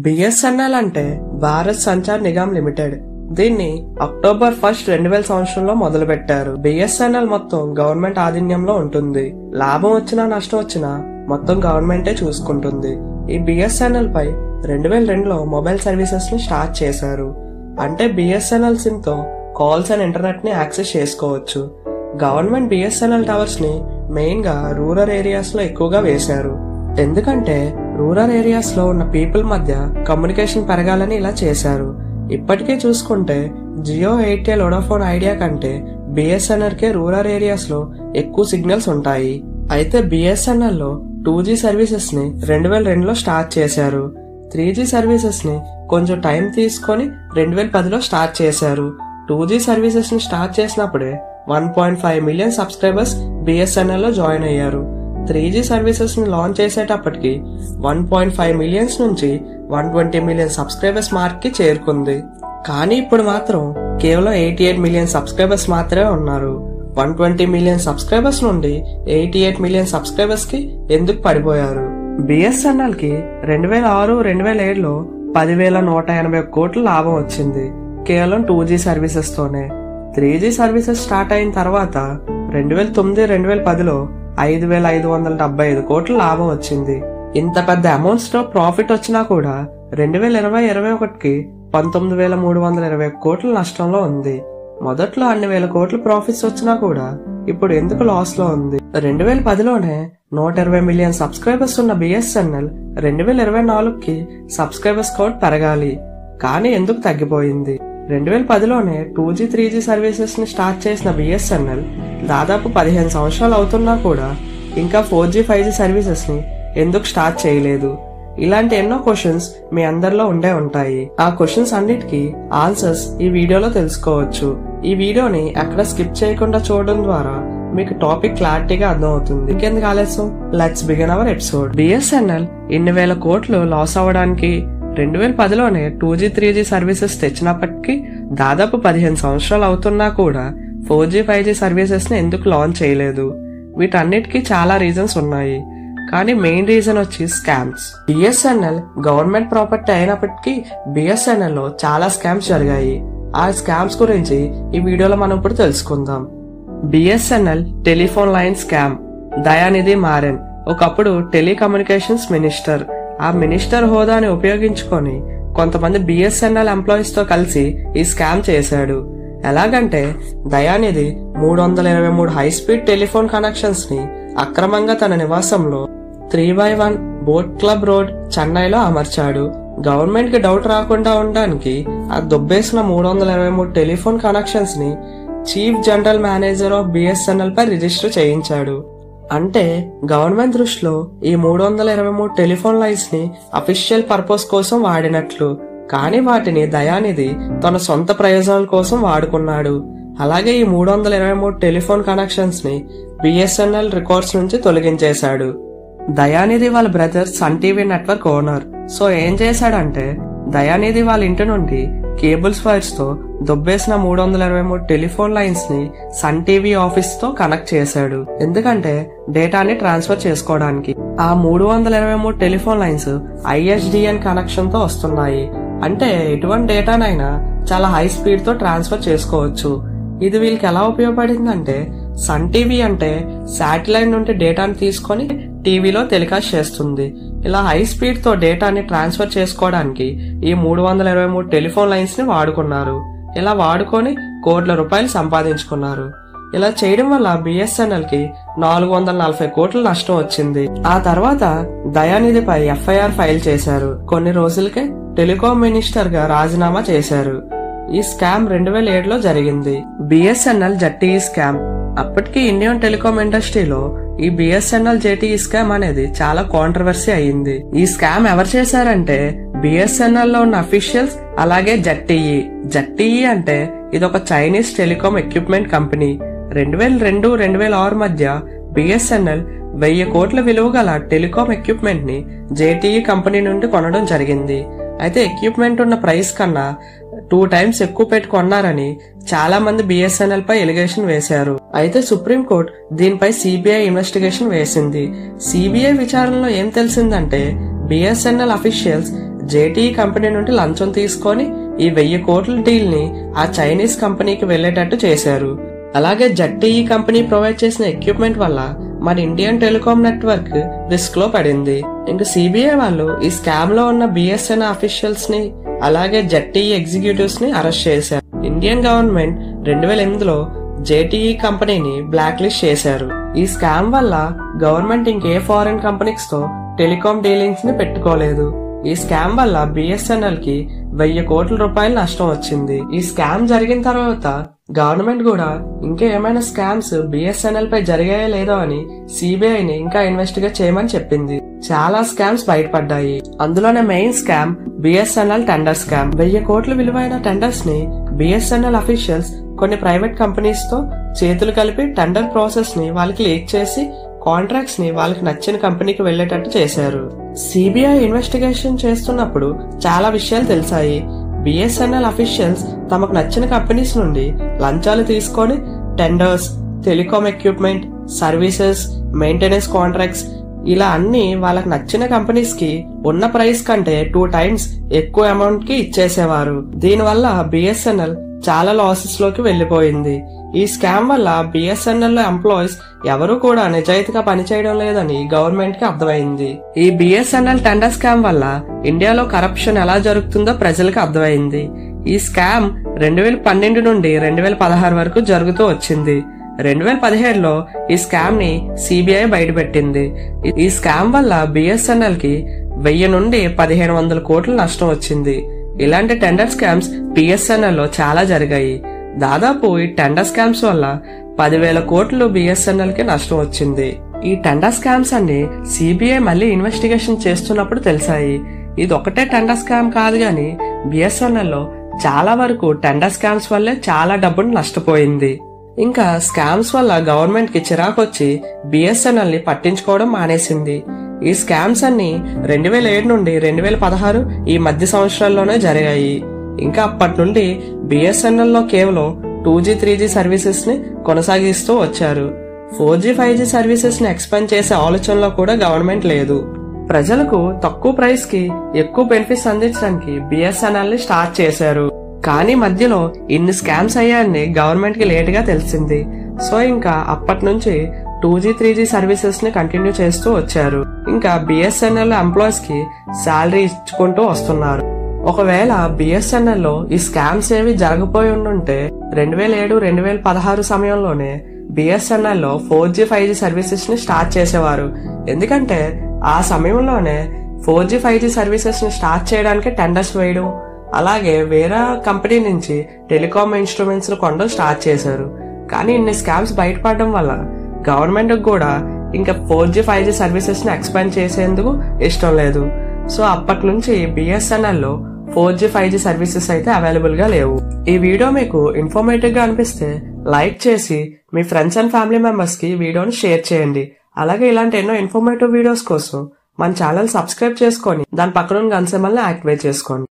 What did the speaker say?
BSNL అంటే Bharat Sanchar Nigam limited. దీన్ని October 1, 2000 సంవత్సరంలో మొదలు పెట్టారు. బిఎస్ఎన్ఎల్ మొత్తం గవర్నమెంట్ ఆధీనంలో ఉంటుంది. లాభం వచ్చినా నష్టం వచ్చినా మొత్తం గవర్నమెంటే చూసుకుంటుంది. ఈ బిఎస్ఎన్ఎల్ పై 2002లో మొబైల్ సర్వీసెస్ ని స్టార్ట్ చేశారు. అంటే బిఎస్ఎన్ఎల్ సిమ్ తో కాల్స్ అండ్ ఇంటర్నెట్ ని యాక్సెస్ చేసుకోవచ్చు. గవర్నమెంట్ బిఎస్ఎన్ఎల్ టవర్స్ ని మెయిన్ గా రూరల్ ఏరియాస్ లో ఎక్కువగా వేశారు. ఎందుకంటే రూరల్ ఏరియాస్ లో ఉన్న పీపుల్ మధ్య కమ్యూనికేషన్ పెరగాలని ఇలా చేశారు. ఇప్పటికే చూసుకుంటే జియో, ఎయిర్టెల్, వొడాఫోన్ ఐడియా కంటే బిఎస్ఎన్ఎల్ కే రూరల్ ఏరియాస్ లో ఎక్కువ సిగ్నల్స్ ఉంటాయి. అయితే బిఎస్ఎన్ఎల్ లో 2G సర్వీసెస్ ని 2002లో స్టార్ట్ చేశారు. 3G సర్వీసెస్ ని కొంచెం టైం తీసుకొని 2010లో స్టార్ట్ చేశారు. 2G సర్వీసెస్ ని స్టార్ట్ చేసినప్పుడే 1.5 మిలియన్ సబ్స్క్రైబర్స్ బిఎస్ఎన్ఎల్ లో జాయిన్ అయ్యారు. 3G సర్వీసెస్ ని లాంచ్ చేసేటప్పటికి 1.5 మిలియన్స్ నుంచి 120 మిలియన్ సబ్స్క్రైబర్స్ మార్క్ కి చేరుకుంది. కానీ ఇప్పుడు మాత్రం కేవలం 88 మిలియన్ సబ్స్క్రైబర్స్ మాత్రమే ఉన్నారు. 120 మిలియన్ సబ్స్క్రైబర్స్ నుండి 88 మిలియన్ సబ్స్క్రైబర్స్ కి ఎందుకు పడిపోయారు? బిఎస్ఎన్ఎల్ కి 2006-2007లో 10,181 కోట్ల లాభం వచ్చింది, కేవలం 2G సర్వీసెస్ తోనే. 3G సర్వీసెస్ స్టార్ట్ అయిన తర్వాత 2009-2010లో 5,575 కోట్ల లాభం వచ్చింది. ఇంత పెద్ద అమౌంట్స్ తో ప్రాఫిట్ వచ్చినా కూడా 2020-21కి 19,321 కోట్ల నష్టంలో ఉంది. మొదట్లో అన్ని వేల కోట్ల ప్రాఫిట్స్ వచ్చినా కూడా ఇప్పుడు ఎందుకు లాస్ లో ఉంది? 2010లోనే 120 మిలియన్ సబ్స్క్రైబర్స్ ఉన్న బిఎస్ఎన్ఎల్ 2024కి సబ్స్క్రైబర్స్ కౌంట్ పెరగాలి, కానీ ఎందుకు తగ్గిపోయింది? 2010లోనే 2G, 3G సర్వీసెస్ ని స్టార్ట్ చేసిన బిఎస్ఎన్ఎల్ దాదాపు 15 సంవత్సరాలు అవుతున్నా కూడా ఇంకా 4G, 5G సర్వీసెస్ ని ఎందుకు స్టార్ట్ చేయలేదు? ఇలాంటి ఎన్నో క్వశ్చన్స్ మీ అందరిలో ఉండే ఉంటాయి. ఆ క్వశ్చన్స్ అన్నిటికీ ఆన్సర్స్ ఈ వీడియోలో తెలుసుకోవచ్చు. ఈ వీడియోని ఎక్కడ స్కిప్ చేయకుండా చూడడం ద్వారా మీకు టాపిక్ క్లారిటీగా అర్థం అవుతుంది. ఇంకెందుకు ఆలస్యం, let's begin our episode. BSNL ఇన్ని వేల కోట్లు లాస్ అవ్వడానికి 2010లోనే 2G, 3G సర్వీసెస్ తెచ్చినప్పటికీ దాదాపు 15 సంవత్సరాలు అవుతున్నా కూడా 4G, 5G సర్వీసెస్ ని ఎందుకు లాంచ్ చేయలేదు? వీటన్నిటికీ చాలా రీజన్స్ ఉన్నాయి, కానీ మెయిన్ రీజన్ వచ్చి స్కామ్స్. బిఎస్ఎన్ఎల్ గవర్నమెంట్ ప్రాపర్టీ అయినప్పటికీ బిఎస్ఎన్ఎల్ లో చాలా స్కామ్స్ జరిగాయి. ఆ స్కామ్స్ గురించి ఈ వీడియోలో మనం ఇప్పుడు తెలుసుకుందాం. BSNL telephone line scam. Dayanidhi Maran ఒకప్పుడు టెలికమ్యూనికేషన్స్ మినిస్టర్. ఆ మినిస్టర్ హోదాని ఉపయోగించుకొని కొంతమంది బిఎస్ఎన్ఎల్ ఎంప్లాయీస్ తో కలిసి ఈ స్కామ్ చేశాడు. ఎలాగంటే దయానిధి 323 హై స్పీడ్ టెలిఫోన్ కనెక్షన్స్ ని అక్రమంగా తన నివాసంలో 3/1 బోట్ క్లబ్ రోడ్, చెన్నైలో అమర్చాడు. గవర్నమెంట్ కి డౌట్ రాకుండా ఉండడానికి ఆ దొబ్బేసిన 323 టెలిఫోన్ కనెక్షన్స్ ని chief general manager of BSNL పై రిజిస్టర్ చేయించాడు. అంటే గవర్నమెంట్ దృష్టిలో ఈ 323 టెలిఫోన్ లైన్స్ ని అఫీషియల్ పర్పస్ కోసం వాడినట్లు, కానీ వాటిని దయానిధి తన సొంత ప్రయోజనాల కోసం వాడుకున్నాడు. అలాగే ఈ 323 టెలిఫోన్ కనెక్షన్స్ ని బిఎస్ఎన్ఎల్ రికార్డ్స్ నుంచి తొలగించేశాడు. దయానిధి వాళ్ళ brother sun TV network owner. So ఏం చేశాడంటే దయానిధి వాళ్ళ ఇంటి నుండి కేబుల్స్ వైర్స్ తో దొబ్బేసిన 323 టెలిఫోన్ లైన్స్ ని సన్ టీవీ ఆఫీస్ తో కనెక్ట్ చేశాడు. ఎందుకంటే డేటాని ట్రాన్స్ఫర్ చేసుకోవడానికి. ఆ 323 టెలిఫోన్ లైన్స్ ISDN కనెక్షన్ తో వస్తున్నాయి. అంటే ఎటువంటి డేటానైనా చాలా హై స్పీడ్ తో ట్రాన్స్ఫర్ చేసుకోవచ్చు. ఇది వీళ్ళకి ఎలా ఉపయోగపడిందంటే సన్ టీవీ అంటే శాటిలైట్ నుండి డేటాని తీసుకొని టీవీలో టెలికాస్ట్ చేస్తుంది. ఇలా హై స్పీడ్ తో డేటాని ట్రాన్స్ఫర్ చేసుకోవడానికి ఈ 323 టెలిఫోన్ లైన్స్ ని వాడుకున్నారు. ఇలా వాడుకొని కోట్ల రూపాయలు సంపాదించుకున్నారు. ఇలా చేయడం వల్ల బిఎస్ఎన్ఎల్ కి 440 కోట్ల నష్టం వచ్చింది. ఆ తర్వాత దయానిధిపై FIR ఫైల్ చేశారు. కొన్ని రోజులకే టెలికాం మినిస్టర్ గా రాజీనామా చేశారు. ఈ స్కామ్ 2007లో జరిగింది. BSNL ZTE scam. అప్పటికి ఇండియన్ టెలికాం ఇండస్ట్రీలో ఈ బిఎస్ఎన్ఎల్ ZTE స్కామ్ అనేది చాలా కాంట్రవర్సీ అయ్యింది. ఈ స్కామ్ ఎవరు చేశారంటే బిఎస్ఎన్ఎల్ లో ఉన్న అఫీషియల్స్, అలాగే ZTE అంటే ఇదొక చైనీస్ టెలికాం ఎక్విప్మెంట్ కంపెనీ. 2002-2006 మధ్య బిఎస్ఎన్ఎల్ 1000 కోట్ల విలువ గల టెలికాం ఎక్విప్మెంట్ ని ZTE కంపెనీ నుండి కొనడం జరిగింది. అయితే ఎక్విప్మెంట్ ఉన్న ప్రైస్ కన్నా 2 times ఎక్కువ పెట్టి కొన్నారని చాలా మంది బిఎస్ఎన్ఎల్ పై ఎలిగేషన్ వేశారు. అయితే సుప్రీంకోర్టు దీనిపై సిబిఐ ఇన్వెస్టిగేషన్ వేసింది. సిబిఐ విచారణలో ఏం తెలిసిందంటే బిఎస్ఎన్ఎల్ అఫీషియల్స్ జేటీఈ కంపెనీ నుండి లంచం తీసుకొని ఈ 1000 కోట్ల డీల్ ని ఆ చైనీస్ కంపెనీకి వెళ్లేటట్టు చేశారు. అలాగే జెడ్టీఈ కంపెనీ ప్రొవైడ్ చేసిన ఎక్విప్మెంట్ వల్ల మన ఇండియన్ టెలికాం నెట్వర్క్ రిస్క్ లో పడింది. ఇంక సిబిఐ వాళ్ళు ఈ స్కామ్ లో ఉన్న బిఎస్ఎన్ఎల్ అఫీషియల్స్ ని అలాగే జెడ్టీఈ ఎగ్జిక్యూటివ్స్ ని అరెస్ట్ చేశారు. ఇండియన్ గవర్నమెంట్ 2008లో జేటీఈ కంపెనీని బ్లాక్ లిస్ట్ చేశారు. ఈ స్కామ్ వల్ల గవర్నమెంట్ ఇంకే ఫారెన్ కంపెనీస్ తో టెలికాం డీలింగ్స్ ని పెట్టుకోలేదు. ఈ స్కామ్ వల్ల బిఎస్ఎన్ఎల్ కి 1000 కోట్ల రూపాయలు నష్టం వచ్చింది. ఈ స్కామ్ జరిగిన తర్వాత గవర్నమెంట్ కూడా ఇంకా ఏమైనా స్కామ్స్ బిఎస్ఎన్ఎల్ పై జరిగాయో లేదో అని సిబిఐని ఇంకా ఇన్వెస్టిగేట్ చేయమని చెప్పింది. చాలా స్కామ్స్ బయటపడ్డాయి. అందులోనే main scam BSNL tender scam. 1000 కోట్ల విలువైన టెండర్స్ ని బిఎస్ఎన్ఎల్ అఫీషియల్స్ కొన్ని ప్రైవేట్ కంపెనీస్ తో చేతులు కలిపి టెండర్ ప్రాసెస్ ని వాళ్ళకి లీక్ చేసి కాంట్రాక్ట్స్ ని వాళ్ళకి నచ్చిన కంపెనీకి వెళ్లేటట్టు చేశారు. సిబిఐ ఇన్వెస్టిగేషన్ చేస్తున్నప్పుడు చాలా విషయాలు తెలిసాయి. బిఎస్ఎన్ఎల్ అఫీషియల్స్ తమకు నచ్చిన కంపెనీస్ నుండి లంచాలు తీసుకొని tenders, telecom equipment, services, maintenance contracts ఇలా అన్ని వాళ్ళకి నచ్చిన కంపెనీస్ కి ఉన్న ప్రైస్ కంటే 2 times ఎక్కువ అమౌంట్ కి ఇచ్చేసేవారు. దీనివల్ల బిఎస్ఎన్ఎల్ చాలా లాసెస్ లోకి వెళ్లిపోయింది. ఈ స్కామ్ వల్ల బిఎస్ఎన్ఎల్ లో ఎంప్లాయీస్ ఎవరూ కూడా నిజాయితీగా పనిచేయడం లేదని గవర్నమెంట్ కి అర్థమైంది. ఈ బిఎస్ఎన్ఎల్ టెండర్ స్కామ్ వల్ల ఇండియాలో కరప్షన్ ఎలా జరుగుతుందో ప్రజలకు అర్థమైంది. ఈ స్కామ్ 2012 నుండి 2016 వరకు జరుగుతూ వచ్చింది. 2017లో ఈ స్కామ్ ని సిబిఐ బయటపెట్టింది. ఈ స్కామ్ వల్ల బిఎస్ఎన్ఎల్ కి 1000 నుండి 1500 కోట్ల నష్టం వచ్చింది. ఇలాంటి టెండర్ స్కామ్స్ బిఎస్ఎన్ఎల్ లో చాలా జరిగాయి. దాదాపు ఈ టెండర్ స్కామ్స్ వల్ల 10,000 కోట్లు బిఎస్ఎన్ఎల్ కి నష్టం వచ్చింది. ఈ టెండర్ స్కామ్స్ అన్ని సిబిఐ మళ్ళీ ఇన్వెస్టిగేషన్ చేస్తున్నప్పుడు తెలిసాయి. ఇది ఒకటే టెండర్ స్కామ్ కాదు గాని బిఎస్ఎన్ఎల్ లో చాలా వరకు టెండర్ స్కామ్స్ వల్లే చాలా డబ్బును నష్టపోయింది. ఇంకా స్కామ్స్ వల్ల గవర్నమెంట్ కి చిరాకు వచ్చి బిఎస్ఎన్ఎల్ ని పట్టించుకోవడం మానేసింది. ఈ స్కామ్స్ అన్ని 2007 నుండి 2016 ఈ మధ్య సంవత్సరాల్లోనే జరిగాయి. ఇంకా అప్పటి నుండి బిఎస్ఎన్ఎల్ లో కేవలం 2G, 3G సర్వీసెస్ ని కొనసాగిస్తూ వచ్చారు. 4G, 5G సర్వీసెస్ ని ఎక్స్పాండ్ చేసే ఆలోచనలో కూడా గవర్నమెంట్ లేదు. ప్రజలకు తక్కువ ప్రైస్ కి ఎక్కువ బెనిఫిట్స్ అందించడానికి బిఎస్ఎన్ఎల్ ని స్టార్ట్ చేశారు. కానీ మధ్యలో ఇన్ని స్కామ్స్ అయ్యాయని గవర్నమెంట్ కి లేట్ గా తెలిసింది. సో ఇంకా అప్పటి నుంచి 2G, 3G సర్వీసెస్ ని కంటిన్యూ చేస్తూ వచ్చారు. ఇంకా బిఎస్ఎన్ఎల్ ఎంప్లాయీస్ కి శాలరీ ఇచ్చుకుంటూ వస్తున్నారు. ఒకవేళ బిఎస్ఎన్ఎల్ లో ఈ స్కామ్స్ ఏవి జరగపోయి ఉండుంటే 2007, 2016 సమయంలోనే బిఎస్ఎన్ఎల్ లో 4G, 5G సర్వీసెస్ ని స్టార్ట్ చేసేవారు. ఎందుకంటే ఆ సమయంలోనే 4G, 5G సర్వీసెస్ ని స్టార్ట్ చేయడానికి టెండర్స్ వేయడం, అలాగే వేరే కంపెనీ నుంచి టెలికాం ఇన్స్ట్రుమెంట్స్ కొనడం స్టార్ట్ చేశారు. కానీ ఇన్ని స్కామ్స్ బయటపడడం వల్ల గవర్నమెంట్ కూడా ఇంకా 4G, 5G సర్వీసెస్ ని ఎక్స్పాండ్ చేసేందుకు ఇష్టం లేదు. సో అప్పటి నుంచి బిఎస్ఎన్ఎల్ లో 4G, 5G సర్వీసెస్ అయితే అవైలబుల్ గా లేవు. ఈ వీడియో మీకు ఇన్ఫర్మేటివ్ గా అనిపిస్తే లైక్ చేసి మీ ఫ్రెండ్స్ అండ్ ఫ్యామిలీ మెంబర్స్ కి వీడియోని షేర్ చేయండి. అలాగే ఇలాంటి ఎన్నో ఇన్ఫర్మేటివ్ వీడియోస్ కోసం మన ఛానల్ సబ్స్క్రైబ్ చేసుకొని దాని పక్కన గన్ సింబల్ ని యాక్టివేట్ చేసుకోండి.